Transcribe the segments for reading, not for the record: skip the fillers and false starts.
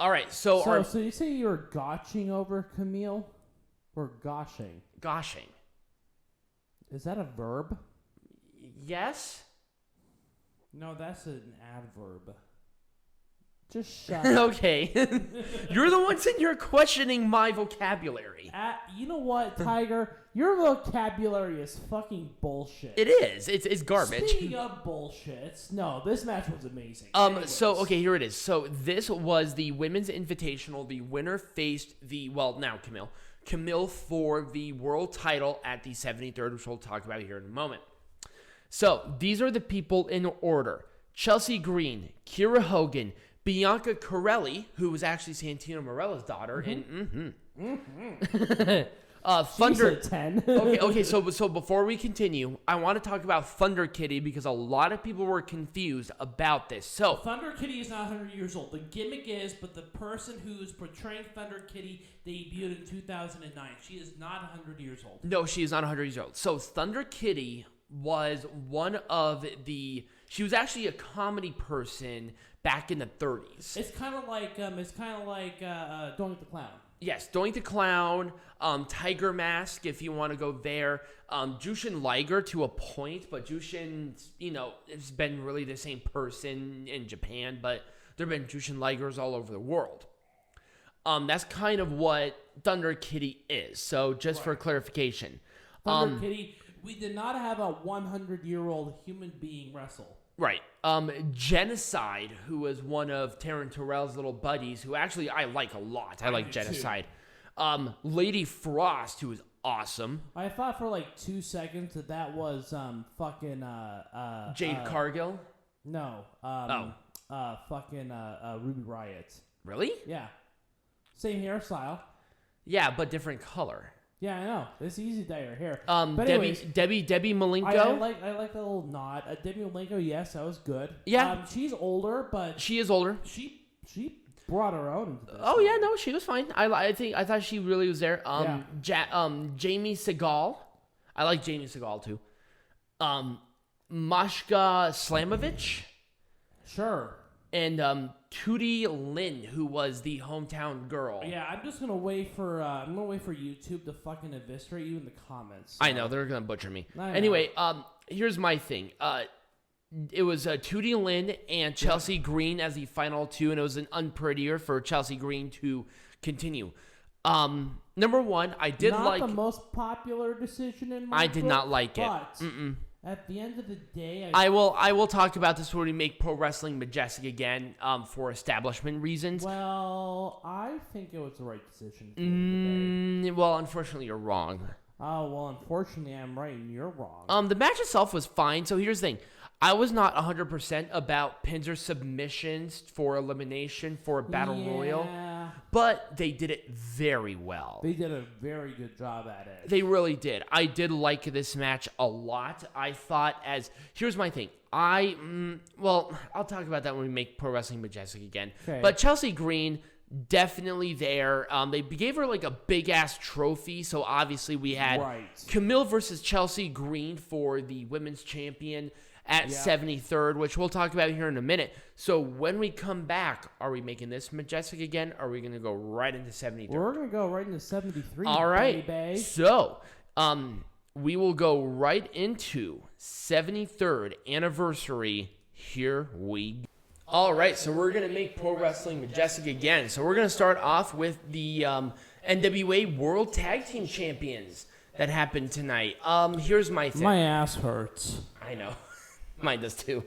All right, so you say you were gotching over Kamille? Or goshing? Goshing. Is that a verb? Yes? No, that's an adverb. Just shut up. Okay. You're the one sitting here questioning my vocabulary. You know what, Tiger? Your vocabulary is fucking bullshit. It is. It's garbage. Speaking of bullshit, no, this match was amazing. So, okay, here it is. So, this was the Women's Invitational. The winner faced now Kamille. Kamille for the world title at the 73rd, which we'll talk about here in a moment. So, these are the people in order. Chelsea Green, Kiera Hogan, Bianca Corelli, who was actually Santino Marella's daughter, and Thunder. She's a 10. okay. So before we continue, I want to talk about Thunder Kitty because a lot of people were confused about this. So Thunder Kitty is not 100 years old. The gimmick is, but the person who's portraying Thunder Kitty debuted in 2009. She is not 100 years old. No, she is not 100 years old. So Thunder Kitty was one of the. She was actually a comedy person back in the 30s. It's kind of like Doink the Clown. Yes, Doink the Clown, Tiger Mask, if you want to go there. Jushin Liger to a point, but Jushin, has been really the same person in Japan, but there have been Jushin Ligers all over the world. That's kind of what Thunder Kitty is. So just for clarification. Thunder Kitty, we did not have a 100-year-old human being wrestle. Right. Genocide, who was one of Taryn Terrell's little buddies, who actually I like a lot. I like Genocide. Lady Frost, who is awesome. I thought for like 2 seconds that was fucking Jade Cargill. No. Ruby Riott. Really? Yeah. Same hairstyle. Yeah, but different color. Yeah, I know. It's easy to dye your hair. But anyways, Debbie Malenko. I like that little nod. Debbie Malenko, yes, that was good. Yeah. She's older, but she is older. She brought her own into this. Oh yeah, no, she was fine. I thought she really was there. Jamie Seagal. I like Jamie Seagal too. Mashka Slamovich. Sure. And Tootie Lynn, who was the hometown girl. Yeah, I'm just gonna wait for YouTube to fucking eviscerate you in the comments. So. I know they're gonna butcher me. Anyway, here's my thing. It was Tootie Lynn and Chelsea Green as the final two, and it was an unprettier for Chelsea Green to continue. Number one, I did not like the most popular decision in my I did book, not like it. But at the end of the day, I will talk about this when we make Pro Wrestling Majestic again for establishment reasons. Well, I think it was the right decision. Well, unfortunately, you're wrong. Oh, well, unfortunately, I'm right and you're wrong. The match itself was fine. So here's the thing. I was not 100% about pins or submissions for elimination for a battle royal, but they did it very well. They did a very good job at it. They really did. I did like this match a lot. I thought here's my thing. I'll talk about that when we make Pro Wrestling Majestic again. Okay. But Chelsea Green, definitely there. They gave her like a big ass trophy. So obviously we had Kamille versus Chelsea Green for the women's champion at 73rd, which we'll talk about here in a minute. So when we come back, are we making this Majestic again? Or are we going to go right into 73rd? We're going to go right into 73. All right. Baby. So we will go right into 73rd anniversary. Here we go. All right. So we're going to make Pro Wrestling Majestic again. So we're going to start off with the NWA World Tag Team Champions that happened tonight. Here's my thing. My ass hurts. I know. Mine does too.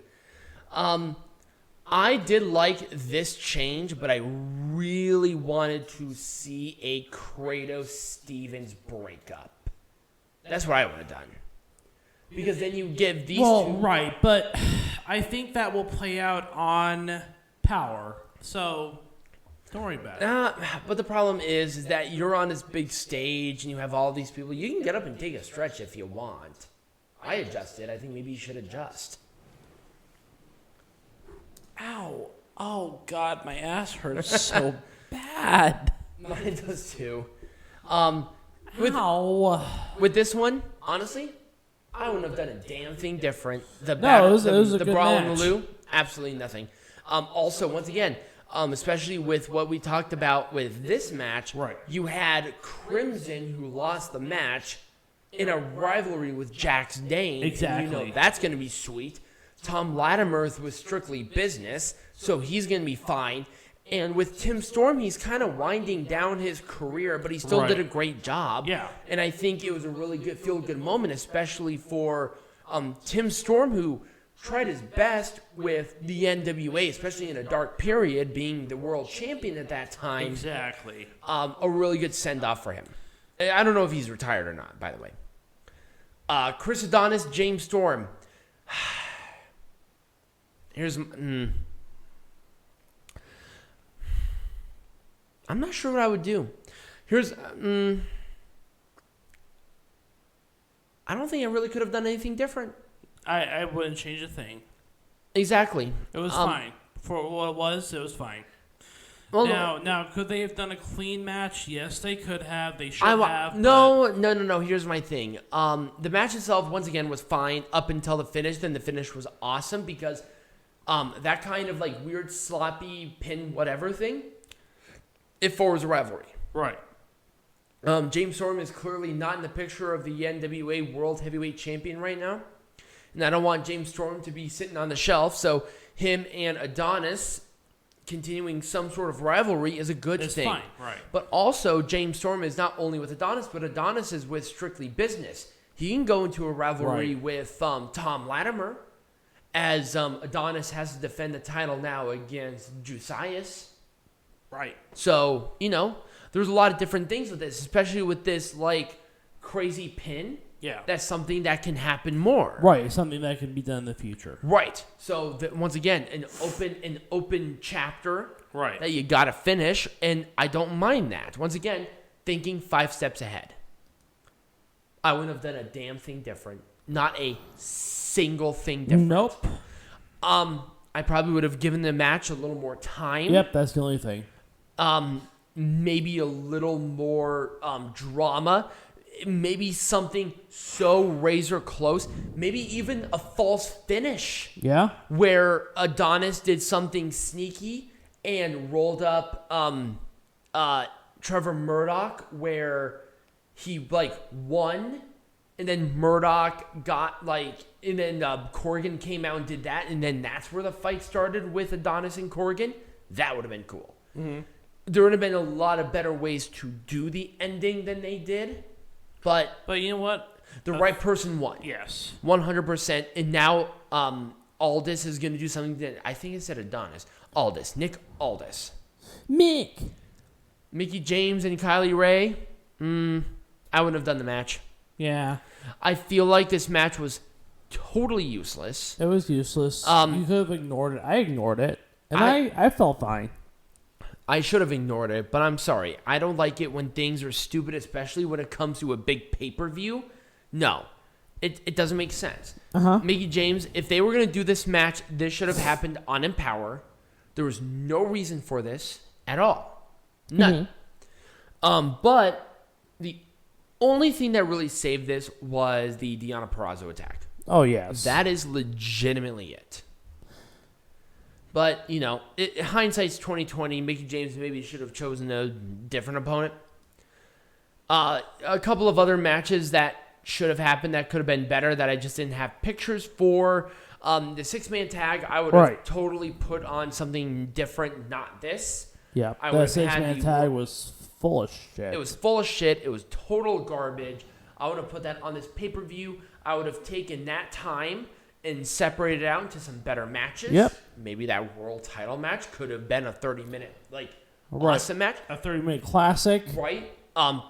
I did like this change, but I really wanted to see a Kratos Stevens breakup. That's what I would have done. Because then you give these two... right, but I think that will play out on Power. So don't worry about it. But the problem is that you're on this big stage and you have all these people. You can get up and take a stretch if you want. I adjusted. I think maybe you should adjust. Ow. Oh, God, my ass hurts so bad. Mine does too. With this one, honestly, I wouldn't have done a damn thing different. It was a good Brawl match. in the Lou, absolutely nothing. Also, once again, especially with what we talked about with this match. Right. You had Crimson, who lost the match, in a rivalry with Jax Dane. Exactly. And that's going to be sweet. Tom Latimer was strictly business, so he's going to be fine. And with Tim Storm, he's kind of winding down his career, but he still did a great job. Yeah. And I think it was a really good feel-good moment, especially for Tim Storm, who tried his best with the NWA, especially in a dark period, being the world champion at that time. Exactly. A really good send-off for him. I don't know if he's retired or not, by the way. Chris Adonis, James Storm. Here's... I'm not sure what I would do. Here's... I don't think I really could have done anything different. I wouldn't change a thing. Exactly. It was fine. For what it was fine. Well, now, could they have done a clean match? Yes, they could have. They should have. No. Here's my thing. The match itself, once again, was fine up until the finish. Then the finish was awesome because that kind of like weird sloppy pin whatever thing, it forwards a rivalry. Right. James Storm is clearly not in the picture of the NWA World Heavyweight Champion right now. And I don't want James Storm to be sitting on the shelf. So him and Adonis continuing some sort of rivalry is a good thing. It's fine, right. But also, James Storm is not only with Adonis, but Adonis is with Strictly Business. He can go into a rivalry with Tom Latimer, as Adonis has to defend the title now against Jusias. Right. So, there's a lot of different things with this, especially with this, like, crazy pin. Yeah. That's something that can happen more. Right. Something that can be done in the future. Right. So, once again, an open chapter that you got to finish, and I don't mind that. Once again, thinking 5 steps ahead. I wouldn't have done a damn thing different. Not a single thing different. Nope. I probably would have given the match a little more time. Yep, that's the only thing. Maybe a little more drama. Maybe something so razor close. Maybe even a false finish. Yeah. Where Adonis did something sneaky and rolled up Trevor Murdoch, where he won, and then Murdoch got and then Corgan came out and did that, and then that's where the fight started with Adonis and Corgan. That would have been cool. Mm-hmm. There would have been a lot of better ways to do the ending than they did. But you know what? The right person won. Yes. 100%. And now Aldis is going to do something that I think it said Adonis. Nick Aldis. Mickey James and Kylie Ray. I wouldn't have done the match. Yeah. I feel like this match was totally useless. It was useless. You could have ignored it. I ignored it. And I felt fine. I should have ignored it, but I'm sorry. I don't like it when things are stupid, especially when it comes to a big pay-per-view. No. It doesn't make sense. Mickey James, if they were going to do this match, this should have happened on Empowerrr. There was no reason for this at all. None. But the only thing that really saved this was the Deonna Purrazzo attack. Oh, yes. That is legitimately it. But, hindsight's 20/20. Mickey James maybe should have chosen a different opponent. A couple of other matches that should have happened that could have been better that I just didn't have pictures for. The 6-man tag, I would have totally put on something different, not this. Yeah, the 6-man tag was full of shit. It was full of shit. It was total garbage. I would have put that on this pay-per-view. I would have taken that time and separated it out into some better matches. Yep. Maybe that world title match could have been a 30-minute, awesome match. A 30-minute classic. Right.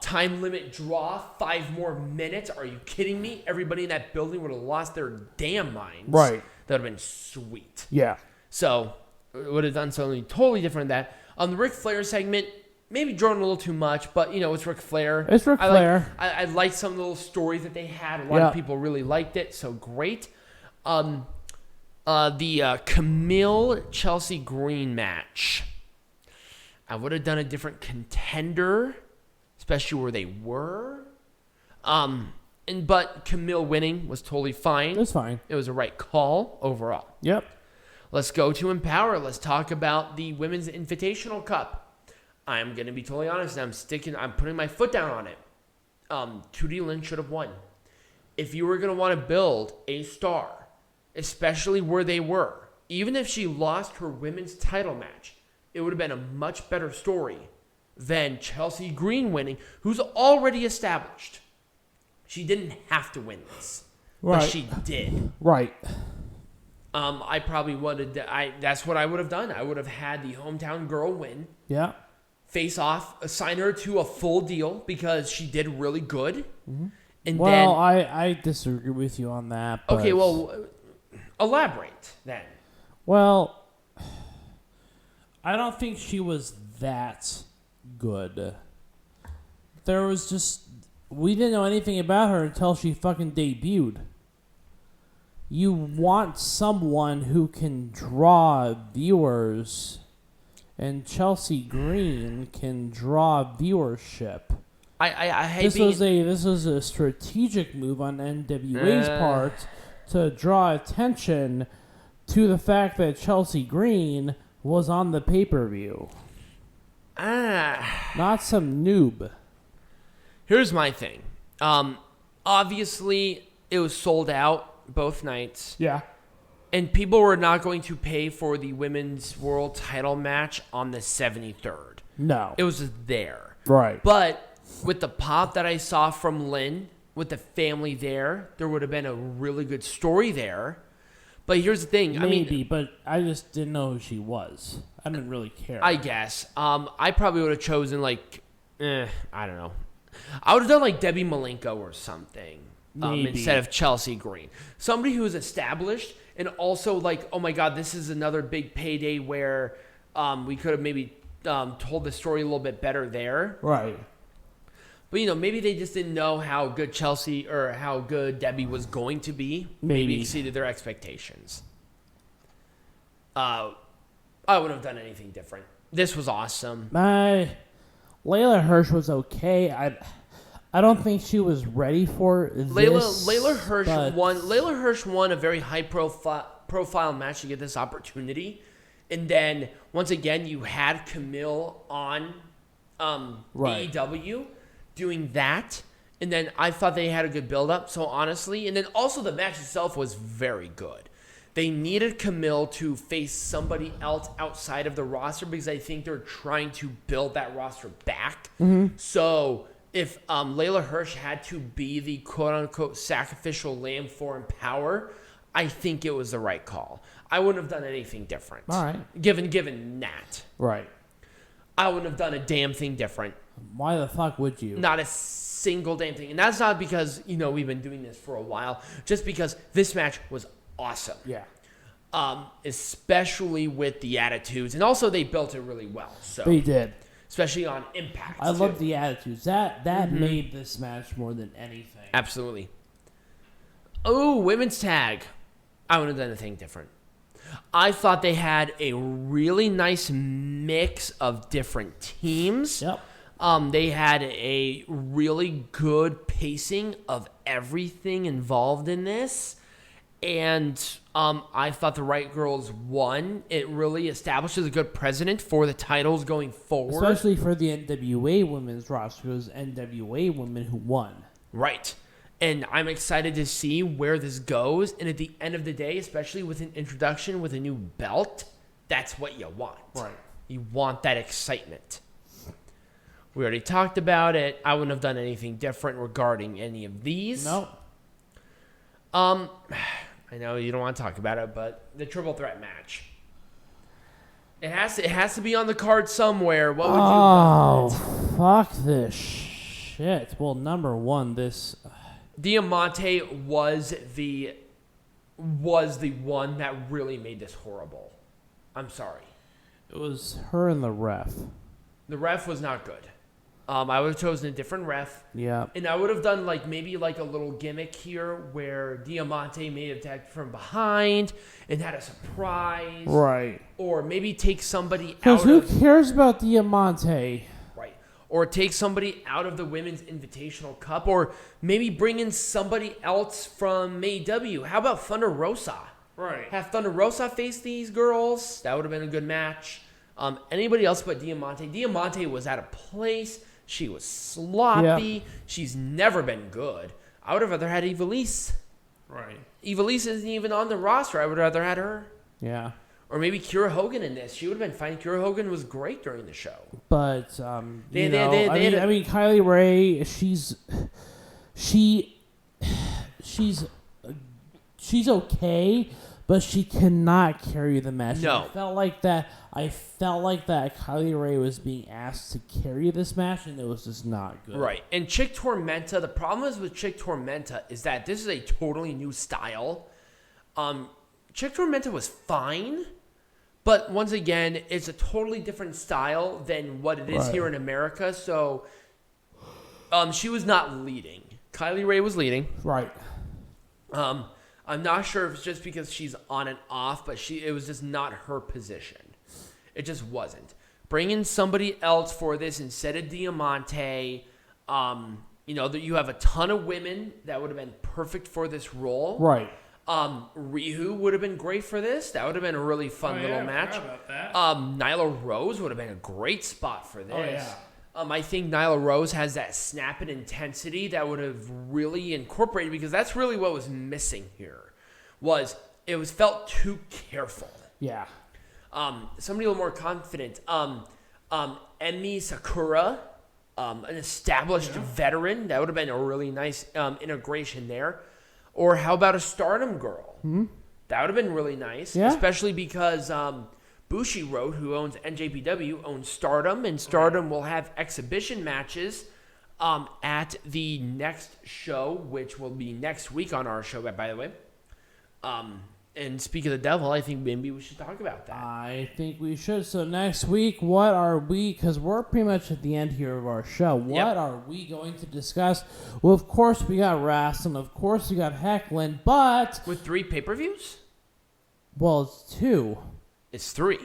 Time limit draw, 5 more minutes. Are you kidding me? Everybody in that building would have lost their damn minds. Right. That would have been sweet. Yeah. So, would have done something totally different than that. The Ric Flair segment, maybe drawn a little too much, but, it's Ric Flair. It's Ric Flair. I liked some of the little stories that they had. A lot of people really liked it, so great. The Kamille Chelsea Green match. I would have done a different contender, especially where they were. But Kamille winning was totally fine. It was fine. It was a right call overall. Yep. Let's go to Empowerrr. Let's talk about the Women's Invitational Cup. I'm going to be totally honest. I'm putting my foot down on it. Tootie Lynn should have won. If you were going to want to build a star, especially where they were, even if she lost her women's title match, it would have been a much better story than Chelsea Green winning, who's already established. She didn't have to win this, but she did. Right. I probably would have. That's what I would have done. I would have had the hometown girl win. Yeah. Face off, assign her to a full deal because she did really good. Mm-hmm. And well, then, I disagree with you on that. But, okay, well, elaborate then. Well, I don't think she was that good. There was just... We didn't know anything about her until she fucking debuted. You want someone who can draw viewers, and Chelsea Green can draw viewership. I hate this was a strategic move on NWA's part to draw attention to the fact that Chelsea Green was on the pay-per-view. Not some noob. Here's my thing. Obviously, it was sold out both nights. Yeah. And people were not going to pay for the women's world title match on the 73rd. No. It was just there. Right. But with the pop that I saw from Lynn, with the family there would have been a really good story there. But here's the thing. Maybe, but I just didn't know who she was. I didn't really care. I guess. I probably would have chosen, I don't know. I would have done, Debbie Malenko or something. Instead of Chelsea Green. Somebody who's established and also, oh, my God, this is another big payday where we could have maybe told the story a little bit better there. Right. But, maybe they just didn't know how good Chelsea or how good Debbie was going to be. Maybe exceeded their expectations. I wouldn't have done anything different. This was awesome. Layla Hirsch was okay. I don't think she was ready for this. Layla Hirsch won a very high profile match to get this opportunity. And then, once again, you had Kamille on AEW doing that. And then I thought they had a good build-up, so honestly. And then also the match itself was very good. They needed Kamille to face somebody else outside of the roster because I think they're trying to build that roster back. Mm-hmm. So if Layla Hirsch had to be the quote-unquote sacrificial lamb for Empowerrr, I think it was the right call. I wouldn't have done anything different. All right. Given that. Right. I wouldn't have done a damn thing different. Why the fuck would you? Not a single damn thing. And that's not because, we've been doing this for a while. Just because this match was awesome. Yeah. Especially with the attitudes. And also they built it really well. So they did. Especially on Impact. I love the attitudes. That made this match more than anything. Absolutely. Oh, women's tag. I would have done a thing different. I thought they had a really nice mix of different teams. Yep. They had a really good pacing of everything involved in this. And I thought the right girls won. It really establishes a good precedent for the titles going forward. Especially for the NWA women's roster. It was NWA women who won. Right. And I'm excited to see where this goes. And at the end of the day, especially with an introduction with a new belt, that's what you want. Right. You want that excitement. We already talked about it. I wouldn't have done anything different regarding any of these. No. I know you don't want to talk about it, but the triple threat match. It has to be on the card somewhere. What would you do? Fuck this shit. Well, number one, this Diamanté was the one that really made this horrible. I'm sorry. It was her and the ref. The ref was not good. I would have chosen a different ref. Yeah. And I would have done maybe a little gimmick here where Diamanté may have attacked from behind and had a surprise. Right. Or maybe take somebody out Because who cares about Diamanté? Right. Or take somebody out of the Women's Invitational Cup. Or maybe bring in somebody else from AEW. How about Thunder Rosa? Right. Have Thunder Rosa face these girls. That would have been a good match. Anybody else but Diamanté. Diamanté was out of place. She was sloppy. Yeah. She's never been good. I would have rather had Ivelisse. Right. Ivelisse isn't even on the roster. I would rather had her. Yeah. Or maybe Kira Hogan in this. She would have been fine. Kira Hogan was great during the show. But I mean, Kylie Ray, she's okay, but she cannot carry the match. No. I felt like that Kylie Ray was being asked to carry this match, and it was just not good. Right. And Chik Tormenta, the problem is with Chik Tormenta is that this is a totally new style. Chik Tormenta was fine, but once again, it's a totally different style than what it is here in America. So she was not leading. Kylie Ray was leading. Right. I'm not sure if it's just because she's on and off, but it was just not her position. It just wasn't. Bring in somebody else for this instead of Diamanté. You have a ton of women that would have been perfect for this role. Right. Rihu would have been great for this. That would have been a really fun little match. I forgot about that. Nyla Rose would have been a great spot for this. Oh, yeah. I think Nyla Rose has that snap and intensity that would have really incorporated, because that's really what was missing here. It was felt too careful. Yeah. Somebody a little more confident. Emi Sakura, an established veteran. That would have been a really nice integration there. Or how about a Stardom girl? That would have been really nice, especially because Bushiroad, who owns NJPW, owns Stardom, and Stardom will have exhibition matches at the next show, which will be next week on our show, by the way. And speak of the devil, I think maybe we should talk about that. I think we should. So next week, what are we, because we're pretty much at the end here of our show, what are we going to discuss? Well, of course, we got wrestling. Of course, we got heckling, but... With 3 pay-per-views? Well, it's 2. It's 3.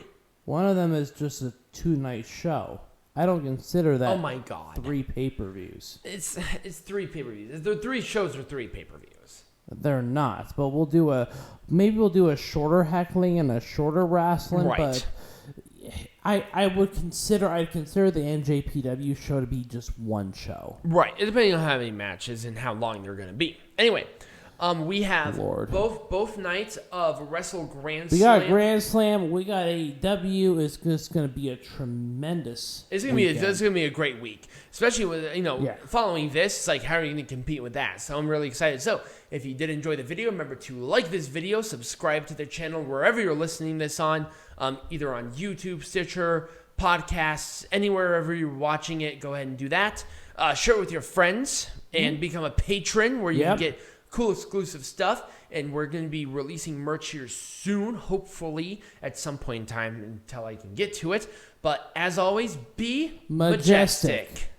One of them is just a 2-night show. I don't consider that. Oh my God. 3 pay-per-views. It's 3 pay-per-views. The 3 shows are 3 pay-per-views. They're not, but we'll do a shorter heckling and a shorter wrestling. Right. But I'd consider the NJPW show to be just one show. Right, depending on how many matches and how long they're going to be. Anyway, we have both nights of Wrestle Grand Slam. We got Grand Slam. We got AEW. It's just going to be a tremendous. It's going to be a great week, especially with following this. It's like, how are you going to compete with that? So I'm really excited. So if you did enjoy the video, remember to like this video, subscribe to the channel wherever you're listening this on, either on YouTube, Stitcher, podcasts, anywhere you're watching it. Go ahead and do that. Share it with your friends and become a patron where you can get cool exclusive stuff. And we're going to be releasing merch here soon, hopefully at some point in time until I can get to it. But as always, be majestic.